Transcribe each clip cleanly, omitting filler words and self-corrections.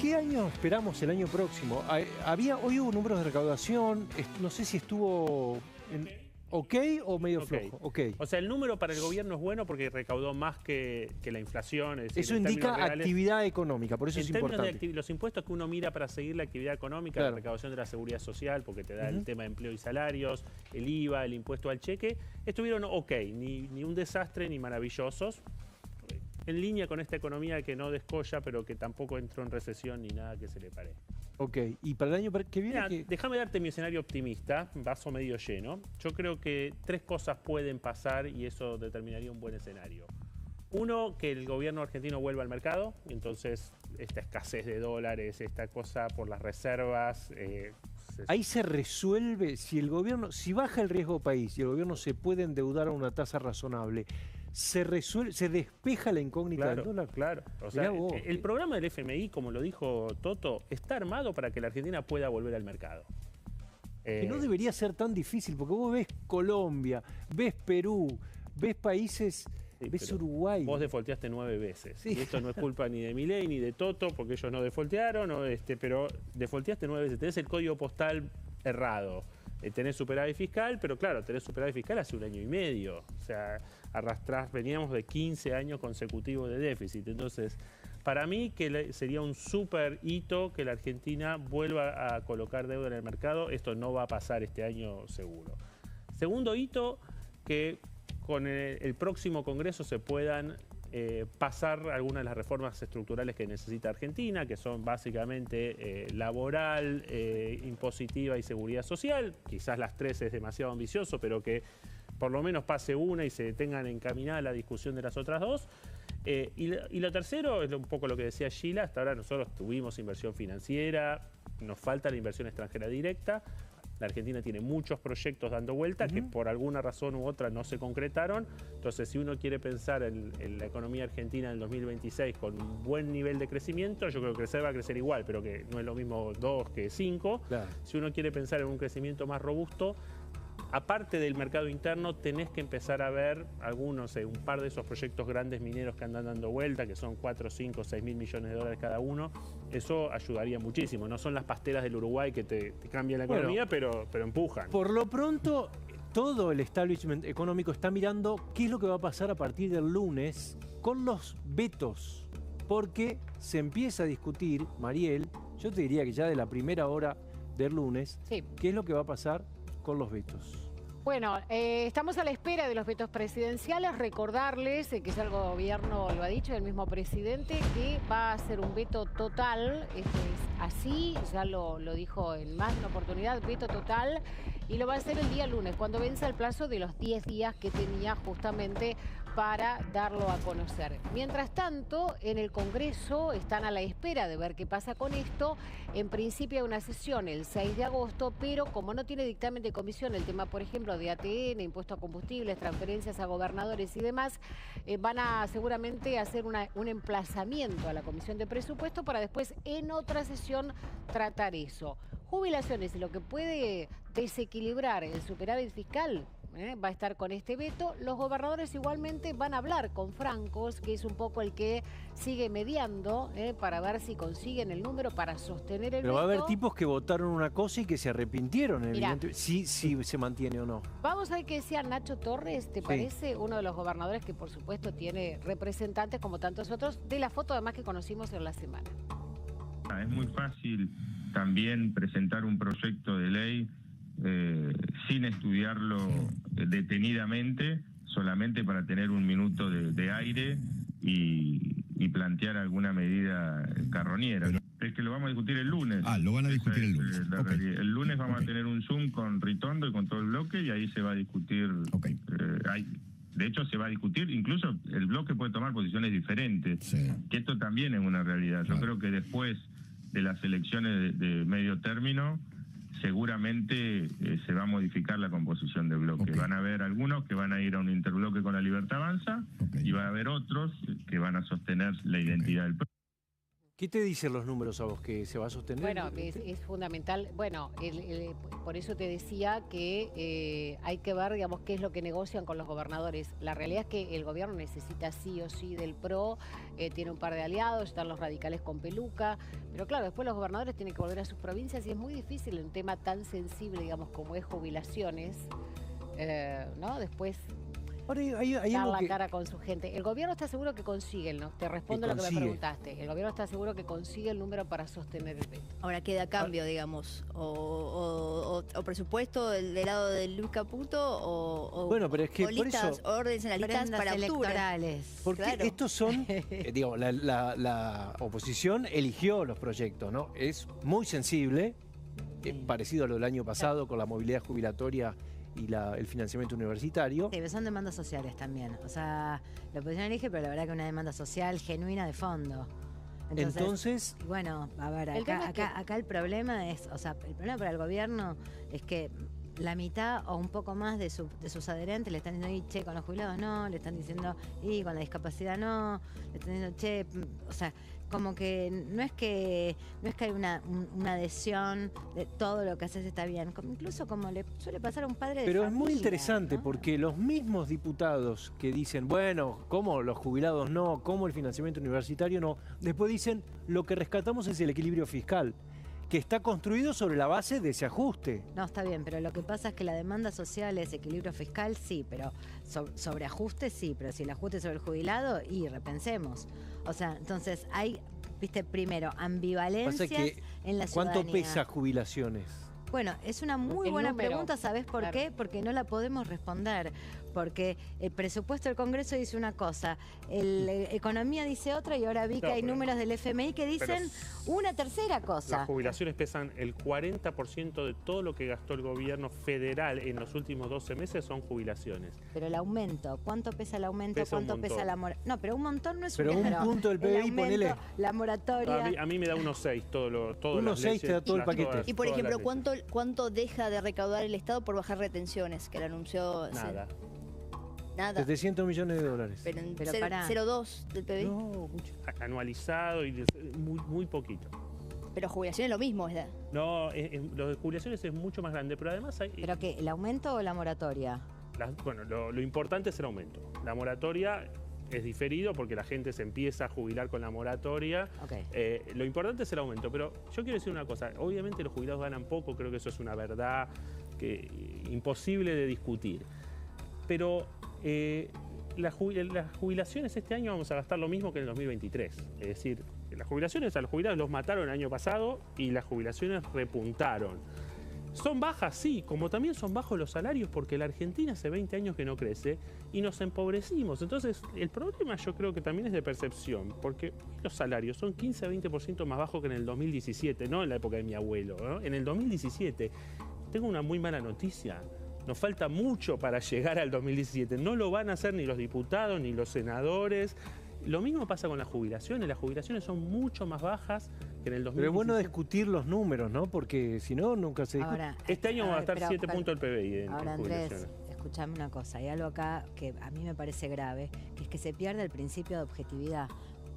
¿Qué año esperamos el año próximo? Hoy hubo números de recaudación, no sé si estuvo ok o medio flojo. Okay. O sea, el número para el gobierno es bueno porque recaudó más que la inflación. Es decir, eso indica actividad económica, por eso es importante. En términos de los impuestos que uno mira para seguir la actividad económica, claro, la recaudación de la seguridad social, porque te da el tema de empleo y salarios, el IVA, el impuesto al cheque, estuvieron ok, ni un desastre ni maravillosos. En línea con esta economía que no descolla, pero que tampoco entró en recesión ni nada que se le pare. Ok, y para el año que viene... Déjame darte mi escenario optimista, vaso medio lleno. Yo creo que 3 cosas pueden pasar y eso determinaría un buen escenario. Uno, que el gobierno argentino vuelva al mercado, entonces esta escasez de dólares, esta cosa por las reservas... Ahí se resuelve, si baja el riesgo país y el gobierno se puede endeudar a una tasa razonable, se despeja la incógnita del dólar. Claro, o sea, el programa del FMI, como lo dijo Toto, está armado para que la Argentina pueda volver al mercado. Que no debería ser tan difícil, porque vos ves Colombia, ves Perú, ves países... ves Uruguay. Vos defolteaste 9 veces. Sí. Y esto no es culpa ni de Milei ni de Toto, porque ellos no defoltearon, pero defolteaste 9 veces. Tenés el código postal errado. Tenés superávit fiscal, pero claro, tenés superávit fiscal hace 1 año y medio. O sea, veníamos de 15 años consecutivos de déficit. Entonces, para mí que sería un súper hito que la Argentina vuelva a colocar deuda en el mercado. Esto no va a pasar este año seguro. Segundo hito, que con el próximo Congreso se puedan pasar algunas de las reformas estructurales que necesita Argentina, que son básicamente laboral, impositiva y seguridad social. Quizás las 3 es demasiado ambicioso, pero que por lo menos pase una y se tengan encaminada la discusión de las otras 2. Y lo tercero es un poco lo que decía Sheila. Hasta ahora nosotros tuvimos inversión financiera, nos falta la inversión extranjera directa. La Argentina tiene muchos proyectos dando vuelta que por alguna razón u otra no se concretaron. Entonces, si uno quiere pensar en la economía argentina en el 2026 con un buen nivel de crecimiento, yo creo que crecer va a crecer igual, pero que no es lo mismo 2 que 5. Claro. Si uno quiere pensar en un crecimiento más robusto, aparte del mercado interno, tenés que empezar a ver algunos, un par de esos proyectos grandes mineros que andan dando vuelta, que son 4, 5, 6 mil millones de dólares cada uno. Eso ayudaría muchísimo. No son las pasteras del Uruguay que te cambian la economía, pero empujan. Por lo pronto, todo el establishment económico está mirando qué es lo que va a pasar a partir del lunes con los vetos. Porque se empieza a discutir, Mariel, yo te diría que ya de la primera hora del lunes, qué es lo que va a pasar con los vetos. Bueno, estamos a la espera de los vetos presidenciales. Recordarles que ya el gobierno lo ha dicho, el mismo presidente, que va a ser un veto total. Es así, ya lo dijo en más de una oportunidad, veto total. Y lo va a hacer el día lunes, cuando venza el plazo de los 10 días que tenía justamente para darlo a conocer. Mientras tanto, en el Congreso están a la espera de ver qué pasa con esto. En principio hay una sesión el 6 de agosto, pero como no tiene dictamen de comisión el tema, por ejemplo, de ATN, impuesto a combustibles, transferencias a gobernadores y demás, van a seguramente hacer un emplazamiento a la Comisión de Presupuesto para después en otra sesión tratar eso. Jubilaciones y lo que puede desequilibrar el superávit fiscal va a estar con este veto. Los gobernadores igualmente van a hablar con Francos, que es un poco el que sigue mediando para ver si consiguen el número para sostener el veto. Pero va a haber tipos que votaron una cosa y que se arrepintieron, evidentemente, si se mantiene o no. Vamos a ver qué decía Nacho Torres, ¿te parece? Uno de los gobernadores que por supuesto tiene representantes como tantos otros, de la foto además que conocimos en la semana. Es muy fácil también presentar un proyecto de ley sin estudiarlo detenidamente, solamente para tener un minuto de aire y plantear alguna medida carroñera. Es que lo vamos a discutir el lunes. Lo van a discutir el lunes. El lunes vamos a tener un Zoom con Ritondo y con todo el bloque y ahí se va a discutir. De hecho, se va a discutir, incluso el bloque puede tomar posiciones diferentes, que esto también es una realidad. Yo creo que después de las elecciones de medio término, seguramente se va a modificar la composición del bloque. Van a haber algunos que van a ir a un interbloque con la Libertad Avanza y va a haber otros que van a sostener la identidad del pueblo. ¿Qué te dicen los números a vos? ¿Que se va a sostener? Bueno, es fundamental. Bueno, por eso te decía que hay que ver, digamos, qué es lo que negocian con los gobernadores. La realidad es que el gobierno necesita sí o sí del PRO, tiene un par de aliados, están los radicales con peluca, pero claro, después los gobernadores tienen que volver a sus provincias y es muy difícil en un tema tan sensible, digamos, como es jubilaciones, ¿no? Después Ahora, hay dar algo la que... cara con su gente. El gobierno está seguro que consigue, ¿no? Te respondo lo que me preguntaste. El gobierno está seguro que consigue el número para sostener el veto. Ahora queda cambio, digamos, o presupuesto del lado de Luis Caputo o Bueno, pero es que o listas, por eso... órdenes en las listas Prendas para octubre. electorales. Porque Claro. estos son, digo, la oposición eligió los proyectos, ¿no? Es muy sensible, parecido a lo del año pasado con la movilidad jubilatoria y el financiamiento universitario. Sí, pero son demandas sociales también. O sea, la oposición elige, pero la verdad que una demanda social genuina de fondo. Entonces, bueno, a ver, acá el problema es, o sea, el problema para el gobierno es que la mitad o un poco más de sus adherentes le están diciendo, che, con los jubilados no, le están diciendo, y con la discapacidad no, le están diciendo, che, o sea, como que no es que hay una adhesión de todo lo que haces está bien, incluso como le suele pasar a un padre de Pero familia, es muy interesante, ¿no? porque los mismos diputados que dicen, bueno, ¿cómo los jubilados no? ¿Cómo el financiamiento universitario no? Después dicen, lo que rescatamos es el equilibrio fiscal, que está construido sobre la base de ese ajuste. No, está bien, pero lo que pasa es que la demanda social es equilibrio fiscal, sí, pero sobre ajuste, sí, pero si el ajuste es sobre el jubilado, y repensemos. O sea, entonces hay, viste, primero, ambivalencias en la ciudadanía. ¿Cuánto pesa jubilaciones? Bueno, es una muy buena pregunta, ¿sabés por qué? Porque no la podemos responder. Porque el presupuesto del Congreso dice una cosa, Economía dice otra, y ahora vi que hay números del FMI que dicen una tercera cosa. Las jubilaciones pesan el 40% de todo lo que gastó el gobierno federal en los últimos 12 meses son jubilaciones. Pero el aumento, ¿cuánto pesa el aumento? Pesa ¿Cuánto un pesa la moratoria? No, pero un montón no es pero un un punto del PBI, ponele. La moratoria. A mí me da 1,6 todo lo 1,6 te da todo el paquete. Y por ejemplo, ¿cuánto deja de recaudar el Estado por bajar retenciones? Que lo anunció... Nada. Nada. 700 millones de dólares. Pero en Pero pará. 0,2 del PBI. No, mucho. Anualizado y muy poquito. Pero jubilación es lo mismo, ¿verdad? No, lo de jubilaciones es mucho más grande, pero además hay... ¿Pero qué? ¿El aumento o la moratoria? Bueno, lo importante es el aumento. La moratoria es diferido porque la gente se empieza a jubilar con la moratoria. Okay. Lo importante es el aumento, pero yo quiero decir una cosa. Obviamente los jubilados ganan poco, creo que eso es una verdad imposible de discutir. Pero las jubilaciones este año vamos a gastar lo mismo que en el 2023. Es decir, las jubilaciones a los jubilados los mataron el año pasado y las jubilaciones repuntaron. Son bajas, sí, como también son bajos los salarios porque la Argentina hace 20 años que no crece y nos empobrecimos. Entonces, el problema yo creo que también es de percepción, porque los salarios son 15 a 20% más bajos que en el 2017, no en la época de mi abuelo, ¿no? En el 2017, tengo una muy mala noticia. Nos falta mucho para llegar al 2017. No lo van a hacer ni los diputados ni los senadores. Lo mismo pasa con las jubilaciones. Las jubilaciones son mucho más bajas que en el 2017. Pero es bueno discutir los números, ¿no? Porque si no, nunca se discute. Ahora, este año va a estar 7 puntos el PBI en ahora, Andrés, jubilaciones. escuchame una cosa. Hay algo acá que a mí me parece grave, que es que se pierde el principio de objetividad.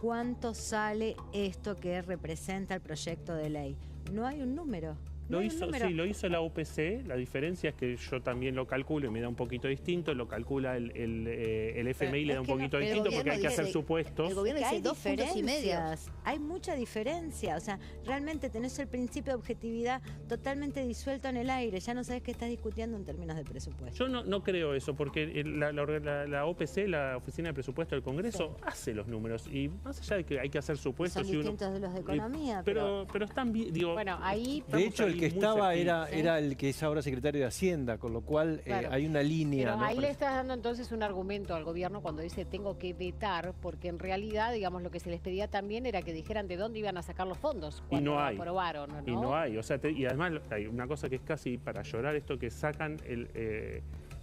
¿Cuánto sale esto que representa el proyecto de ley? No hay un número. Lo hizo la UPC, la diferencia es que yo también lo calculo y me da un poquito distinto, lo calcula el FMI, le da un poquito distinto porque hay que hacer supuestos. El gobierno dice 2 puntos y medio. Hay mucha diferencia, o sea, realmente tenés el principio de objetividad totalmente disuelto en el aire, ya no sabes qué estás discutiendo en términos de presupuesto. Yo no creo eso, porque la OPC, la Oficina de Presupuesto del Congreso, hace los números y más allá de que hay que hacer supuestos... Son distintos de los de economía, pero están bien, digo... Bueno, ahí... De hecho, el que estaba era el que es ahora secretario de Hacienda, con lo cual claro, hay una línea. pero ¿no? ahí le estás dando entonces un argumento al gobierno cuando dice tengo que vetar, porque en realidad, digamos, lo que se les pedía también era que dijeran de dónde iban a sacar los fondos cuando y no hay. aprobaron, ¿no? Y no hay, o sea, y además hay una cosa que es casi para llorar, esto que sacan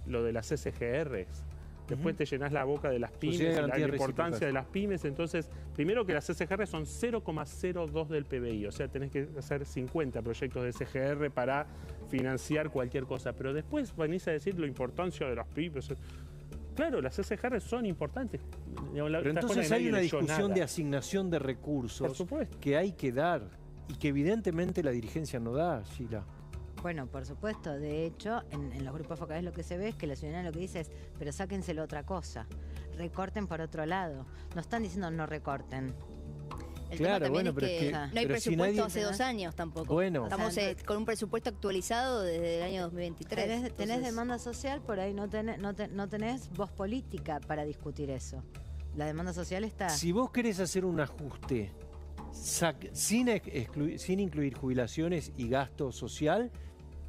lo de las SGRs. Después te llenas la boca de las pymes, la importancia de las pymes. Entonces, primero que las SGR son 0,02 del PBI. O sea, tenés que hacer 50 proyectos de SGR para financiar cualquier cosa. Pero después venís a decir la importancia de las pymes. Claro, las SGR son importantes. Pero entonces hay una discusión de asignación de recursos que hay que dar y que evidentemente la dirigencia no da, Sheila. Bueno, por supuesto. De hecho, en los grupos focales lo que se ve es que la ciudadanía lo que dice es, pero sáquenselo otra cosa. Recorten por otro lado. No están diciendo no recorten. El tema también es que no hay presupuesto hace 2 años tampoco. Bueno. Estamos con un presupuesto actualizado desde el año 2023. Tenés demanda social, por ahí no tenés voz política para discutir eso. La demanda social está... Si vos querés hacer un ajuste sin incluir jubilaciones y gasto social,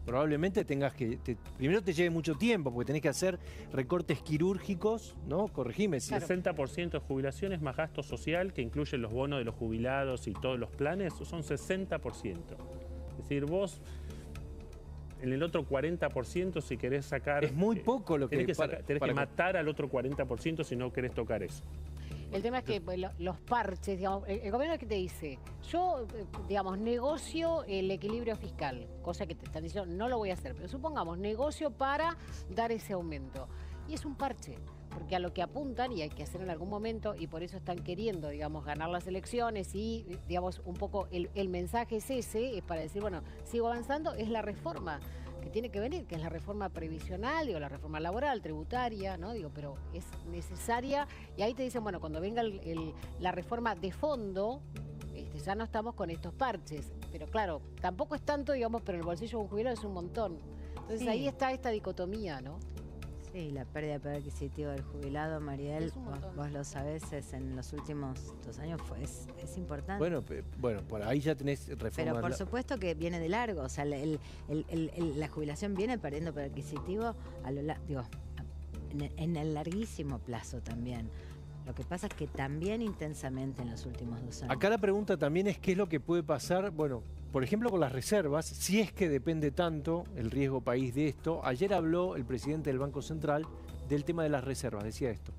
probablemente tengas que... primero te lleve mucho tiempo, porque tenés que hacer recortes quirúrgicos, ¿no? Corregime. 60% de jubilaciones más gasto social, que incluyen los bonos de los jubilados y todos los planes, son 60%. Es decir, vos... En el otro 40%, si querés sacar... Es muy poco lo que... Tenés que matar al otro 40% si no querés tocar eso. El tema es que los parches, digamos, el gobierno que te dice, yo, digamos, negocio el equilibrio fiscal, cosa que te están diciendo, no lo voy a hacer, pero supongamos, negocio para dar ese aumento. Y es un parche, porque a lo que apuntan, y hay que hacer en algún momento, y por eso están queriendo, digamos, ganar las elecciones, y, digamos, un poco el mensaje es ese, es para decir, bueno, sigo avanzando, es la reforma que tiene que venir, que es la reforma previsional, digo, la reforma laboral, tributaria, ¿no? Digo, pero es necesaria, y ahí te dicen, bueno, cuando venga la reforma de fondo, ya no estamos con estos parches, pero claro, tampoco es tanto, digamos, pero el bolsillo de un jubilado es un montón. Entonces sí, ahí está esta dicotomía, ¿no? Sí, la pérdida de poder adquisitivo del jubilado, Mariel, vos lo sabés, en los últimos 2 años es importante. Bueno, por ahí ya tenés reformas. Pero por supuesto que viene de largo, o sea, la jubilación viene perdiendo poder adquisitivo en el larguísimo plazo también. Lo que pasa es que también intensamente en los últimos 2 años. Acá la pregunta también es qué es lo que puede pasar, bueno, por ejemplo con las reservas, si es que depende tanto el riesgo país de esto. Ayer habló el presidente del Banco Central del tema de las reservas, decía esto.